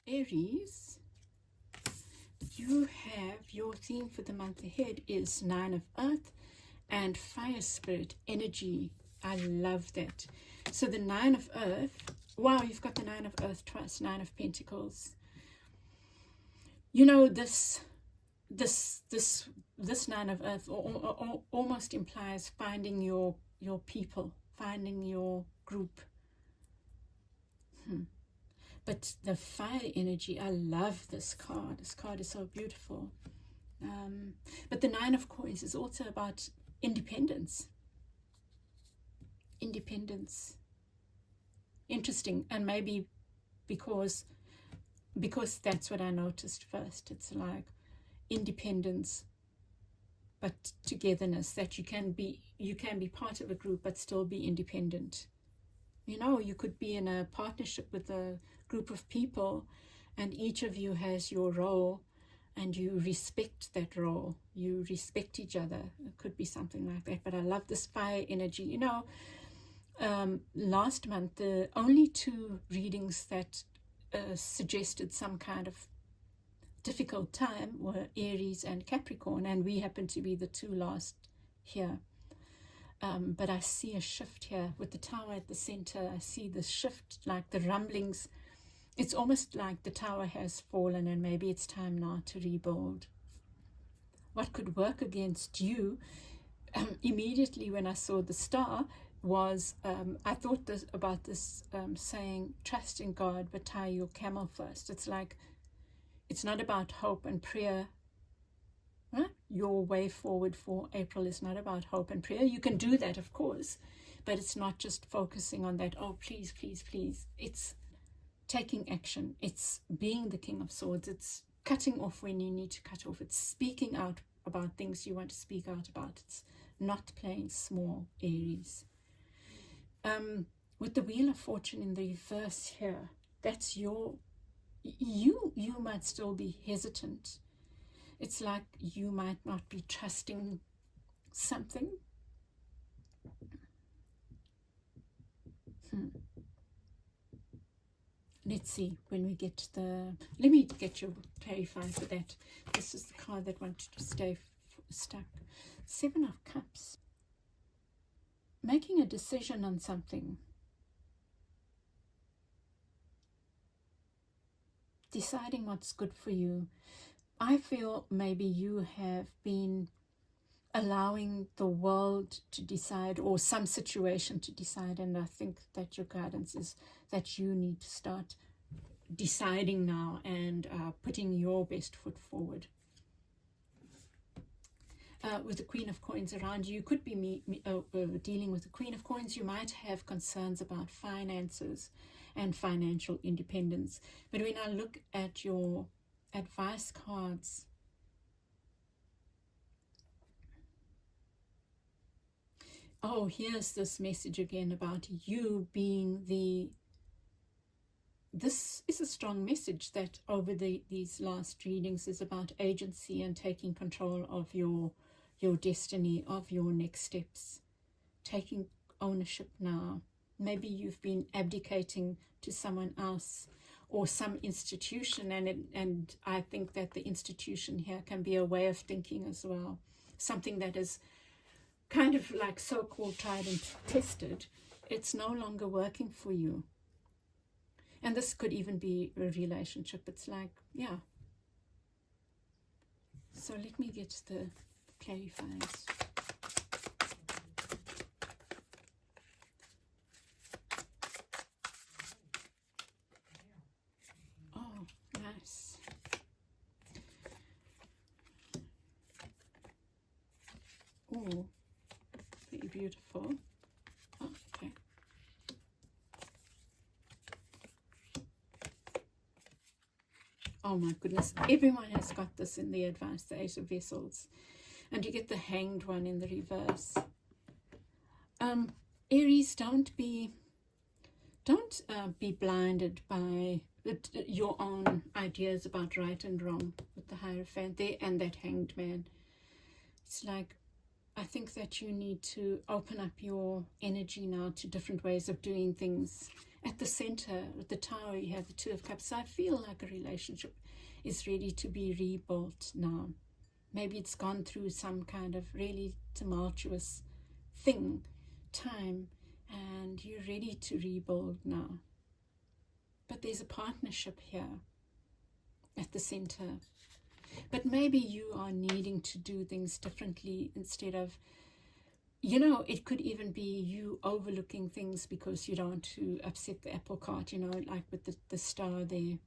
Aries, you have your theme for the month ahead is 9 of Earth and Fire Spirit energy. I love that. So the 9 of Earth, wow, you've got the 9 of Earth twice, 9 of Pentacles. You know, this 9 of Earth almost implies finding your people, finding your group. But the fire energy, I love this card. This card is so beautiful. But the 9 of Coins is also about independence. Independence. Interesting. And maybe because that's what I noticed first. It's like independence, but togetherness, that you can be part of a group but still be independent. You know, you could be in a partnership with a group of people and each of you has your role and you respect that role. You respect each other. It could be something like that. But I love this fire energy. You know, last month, the only 2 readings that suggested some kind of difficult time were Aries and Capricorn, and we happen to be the 2 last here. But I see a shift here with the tower at the center. I see the shift, like the rumblings. It's almost like the tower has fallen and maybe it's time now to rebuild. What could work against you immediately when I saw the star was, I thought about this saying, trust in God, but tie your camel first. It's like, it's not about hope and prayer. Huh? Your way forward for April is not about hope and prayer. You can do that, of course, but it's not just focusing on that, oh, please, please, please. It's taking action. It's being the King of Swords. It's cutting off when you need to cut off. It's speaking out about things you want to speak out about. It's not playing small, Aries. With the Wheel of Fortune in the reverse here, that's you might still be hesitant. It's like you might not be trusting something. Let's see when we get to the... Let me get you clarified for that. This is the card that wanted to stay stuck. 7 of Cups. Making a decision on something. Deciding what's good for you. I feel maybe you have been allowing the world to decide or some situation to decide, and I think that your guidance is that you need to start deciding now and putting your best foot forward. With the Queen of Coins around you, could be dealing with the Queen of Coins. You might have concerns about finances and financial independence. But when I look at your advice cards, oh, here's this message again about you being the... This is a strong message that over these last readings is about agency and taking control of your destiny, of your next steps, taking ownership now. Maybe you've been abdicating to someone else or some institution, and I think that the institution here can be a way of thinking as well. Something that is kind of like so-called tried and tested. It's no longer working for you. And this could even be a relationship. It's like, yeah. So let me get the clarifiers. Oh, nice. Oh, very beautiful. Oh, okay. Oh my goodness, everyone has got this in the advice, the Ace of Vessels. And you get the Hanged one in the reverse. Aries, don't be blinded by your own ideas about right and wrong with the Hierophant there and that Hanged Man. It's like, I think that you need to open up your energy now to different ways of doing things. At the center, with the Tower, you have the Two of Cups. So I feel like a relationship is ready to be rebuilt now. Maybe it's gone through some kind of really tumultuous time, and you're ready to rebuild now. But there's a partnership here at the center. But maybe you are needing to do things differently instead of, it could even be you overlooking things because you don't want to upset the apple cart, like with the star there.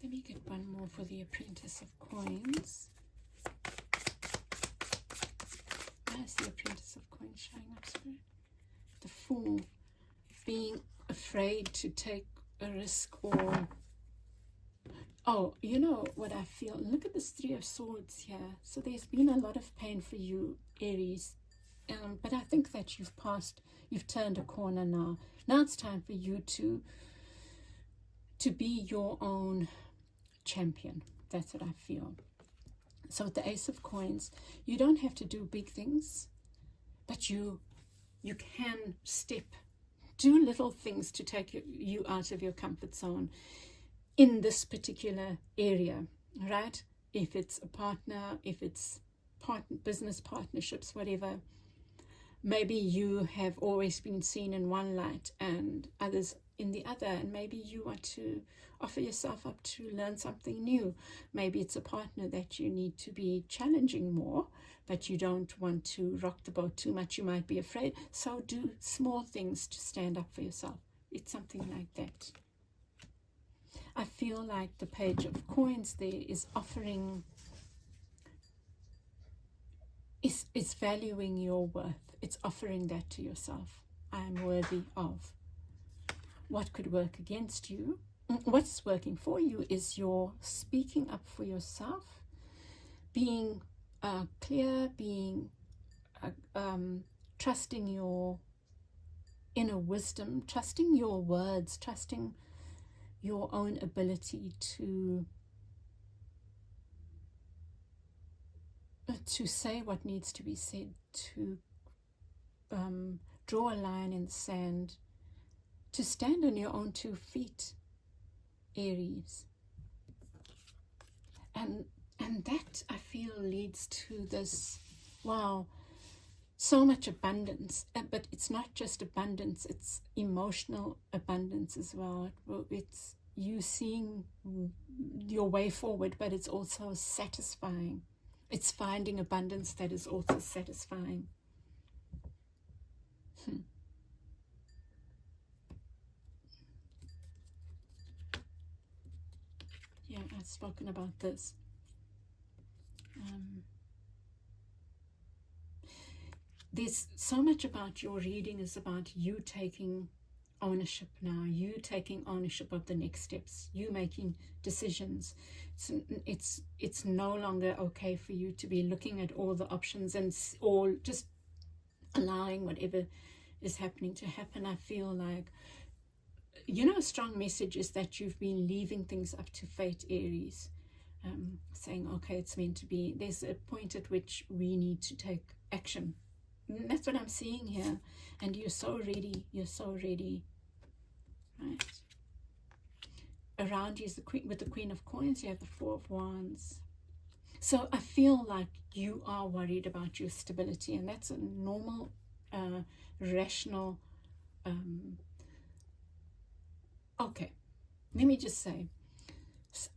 Let me get one more for the Apprentice of Coins. Where's the Apprentice of Coins showing up, Spirit? The Fool. Being afraid to take a risk, or... Oh, you know what I feel? Look at this Three of Swords here. So there's been a lot of pain for you, Aries. But I think that you've turned a corner now. Now it's time for you to be your own champion. That's what I feel. So with the Ace of Coins, you don't have to do big things, but you can do little things to take you out of your comfort zone in this particular area, right? If it's a partner, if it's business partnerships, whatever. Maybe you have always been seen in one light and others in the other, and maybe you want to offer yourself up to learn something new. Maybe it's a partner that you need to be challenging more, but you don't want to rock the boat too much. You might be afraid. So do small things to stand up for yourself. It's something like that. I feel like the Page of Coins there is offering, is valuing your worth. It's offering that to yourself. I am worthy of. What could work against you? What's working for you is your speaking up for yourself, being clear, being trusting your inner wisdom, trusting your words, trusting your own ability to say what needs to be said, to draw a line in the sand, to stand on your own 2 feet, Aries. And that, I feel, leads to this, wow, so much abundance. But it's not just abundance, it's emotional abundance as well. It's you seeing your way forward, but it's also satisfying. It's finding abundance that is also satisfying. Yeah, I've spoken about this. There's so much about your reading is about you taking ownership now, you taking ownership of the next steps, you making decisions. It's no longer okay for you to be looking at all the options or just allowing whatever is happening to happen. I feel like, a strong message is that you've been leaving things up to fate, Aries, saying, okay, it's meant to be. There's a point at which we need to take action. And that's what I'm seeing here. And you're so ready. You're so ready. Right. Around you is the Queen, with the Queen of Coins, you have the Four of Wands. So I feel like you are worried about your stability, and that's a normal, rational. Okay, let me just say,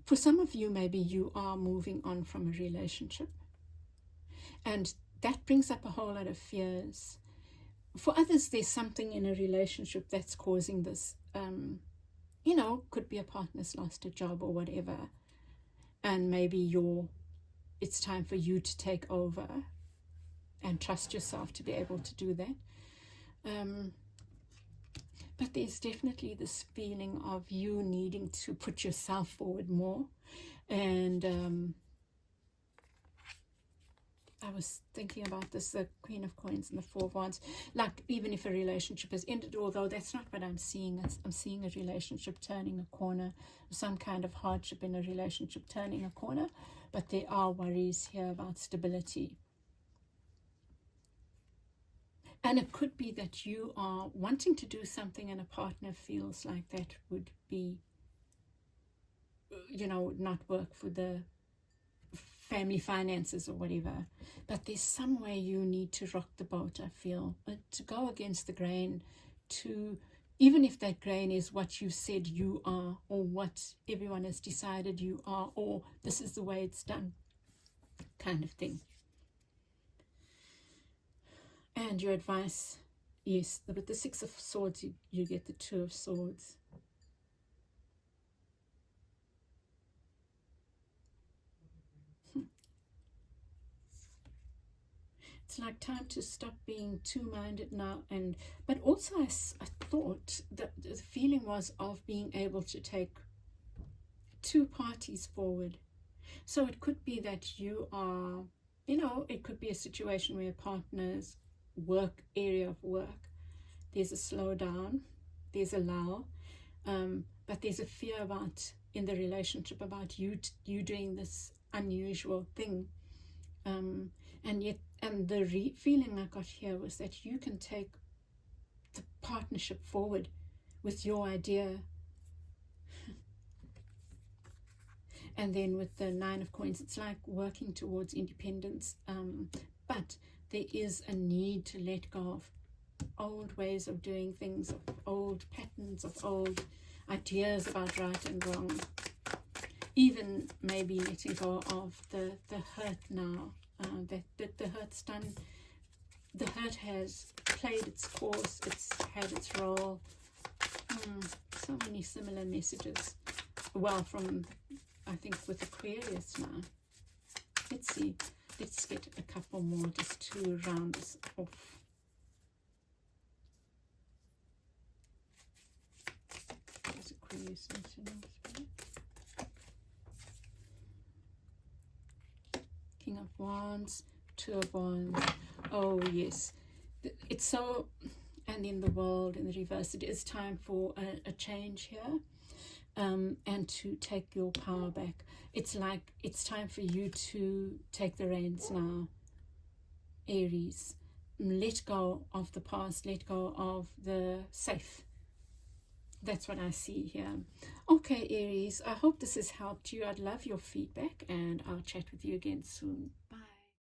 for some of you, maybe you are moving on from a relationship, and that brings up a whole lot of fears. For others, there's something in a relationship that's causing this. Could be a partner's lost a job or whatever, and maybe it's time for you to take over and trust yourself to be able to do that. But there's definitely this feeling of you needing to put yourself forward more. And I I was thinking about this, the Queen of Coins and the Four of Wands. Like, even if a relationship has ended, although that's not what I'm seeing. I'm seeing a relationship turning a corner, some kind of hardship in a relationship turning a corner. But there are worries here about stability. And it could be that you are wanting to do something and a partner feels like that would be, not work for the family finances or whatever. But there's some way you need to rock the boat, I feel, to go against the grain, to, even if that grain is what you said you are, or what everyone has decided you are, or this is the way it's done, kind of thing. And your advice, yes, with the Six of Swords, you get the Two of Swords. It's like time to stop being two-minded now. But also I thought that the feeling was of being able to take two parties forward. So it could be that you are, it could be a situation where a partner's work area of work, there's a slowdown, there's a lull, but there's a fear about, in the relationship, about you doing this unusual thing. And yet, the feeling I got here was that you can take the partnership forward with your idea. And then with the Nine of Coins, it's like working towards independence. But there is a need to let go of old ways of doing things, of old patterns, of old ideas about right and wrong. Even maybe letting go of the hurt now. That the hurt's done. The hurt has played its course. It's had its role. So many similar messages. Well, from, I think, with Aquarius now. Let's see. Let's get a couple more just to round this off. There's Aquarius mentioned. King of Wands, Two of Wands. Oh yes, it's so, and in the world, in the reverse, it is time for a change here, and to take your power back. It's like it's time for you to take the reins now, Aries. Let go of the past, let go of the safe. That's what I see here. Okay, Aries, I hope this has helped you. I'd love your feedback, and I'll chat with you again soon.